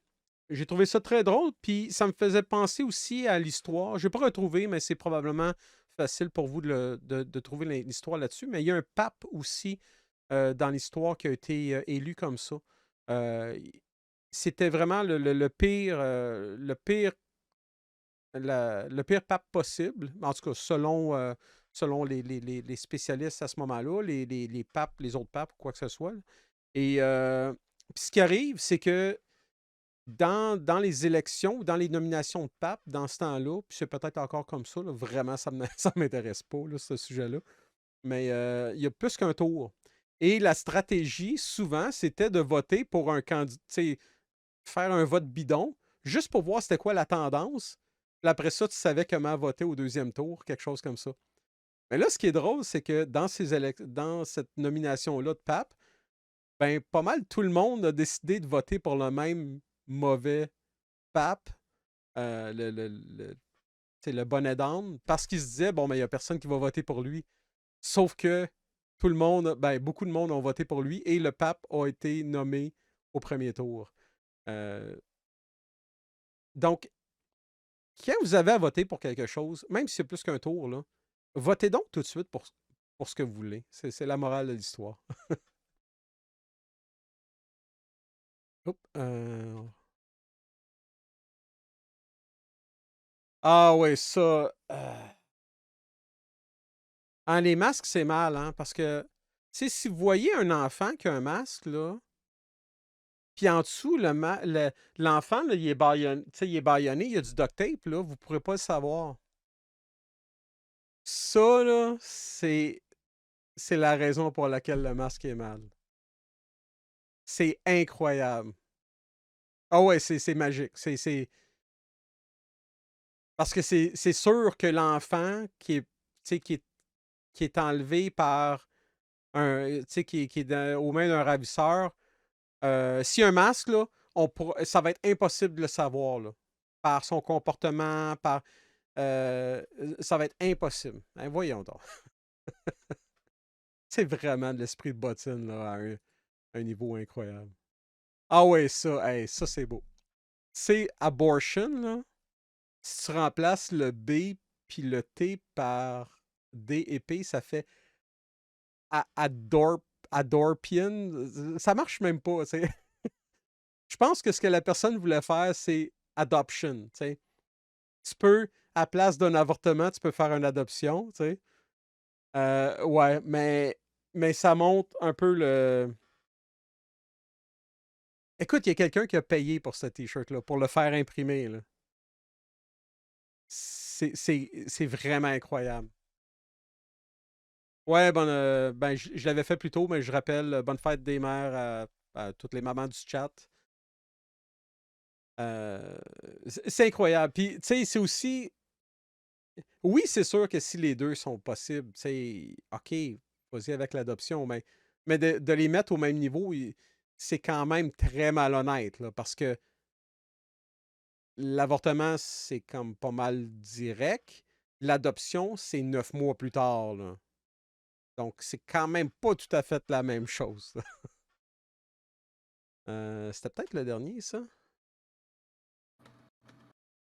J'ai trouvé ça très drôle, puis ça me faisait penser aussi à l'histoire. Je n'ai pas retrouvé, mais c'est probablement facile pour vous de trouver l'histoire là-dessus. Mais il y a un pape aussi dans l'histoire qui a été élu comme ça. Euh, C'était vraiment le pire pape possible, en tout cas selon les spécialistes à ce moment-là, les papes, les autres papes, quoi que ce soit. Et puis ce qui arrive, c'est que dans les élections, dans les nominations de pape, dans ce temps-là, puis c'est peut-être encore comme ça, là, vraiment, ça ne m'intéresse pas, là, ce sujet-là, mais il y a plus qu'un tour. Et la stratégie, souvent, c'était de voter pour un candidat, faire un vote bidon, juste pour voir c'était quoi la tendance. Puis après ça, tu savais comment voter au deuxième tour, quelque chose comme ça. Mais là, ce qui est drôle, c'est que dans cette nomination-là de pape, ben, pas mal tout le monde a décidé de voter pour le même mauvais pape, le bonnet d'âne, parce qu'il se disait, bon, mais il n'y a personne qui va voter pour lui. Sauf que tout le monde, ben, beaucoup de monde ont voté pour lui et le pape a été nommé au premier tour. Euh, donc, quand vous avez à voter pour quelque chose, même si c'est plus qu'un tour, là, votez donc tout de suite pour ce que vous voulez. C'est la morale de l'histoire. Oups, ah ouais, ça. Ah, les masques, c'est mal, hein, parce que, tu sais, si vous voyez un enfant qui a un masque, là, puis en dessous, l'enfant, là, il est bâillonné, il y a du duct tape, là, vous ne pourrez pas le savoir. Ça, là, c'est la raison pour laquelle le masque est mal. C'est incroyable. Ah ouais, c'est magique. Parce que c'est sûr que l'enfant tu sais, qui est enlevé par qui est aux mains d'un ravisseur, s'il y a un masque, là, ça va être impossible de le savoir, là, par son comportement, ça va être impossible. Ben, voyons donc. C'est vraiment de l'esprit de bottine là, à un niveau incroyable. Ah ouais, ça, hey, ça c'est beau. C'est abortion, là. Si tu remplaces le B puis le T par D et P, ça fait Adorpian. Ça marche même pas. Je pense que ce que la personne voulait faire, c'est adoption. T'sais. Tu peux, à place d'un avortement, tu peux faire une adoption. Ouais, mais ça montre un peu le. Écoute, il y a quelqu'un qui a payé pour ce T-shirt-là, pour le faire imprimer. Là. C'est vraiment incroyable. Ouais, ben, je l'avais fait plus tôt, mais je rappelle, bonne fête des mères toutes les mamans du chat. C'est incroyable. Puis, tu sais, c'est aussi. Oui, c'est sûr que si les deux sont possibles, tu sais, OK, vas-y avec l'adoption, mais de les mettre au même niveau, c'est quand même très malhonnête, là, parce que l'avortement, c'est comme pas mal direct. L'adoption, c'est 9 mois plus tard, là. Donc, c'est quand même pas tout à fait la même chose, là. C'était peut-être le dernier, ça?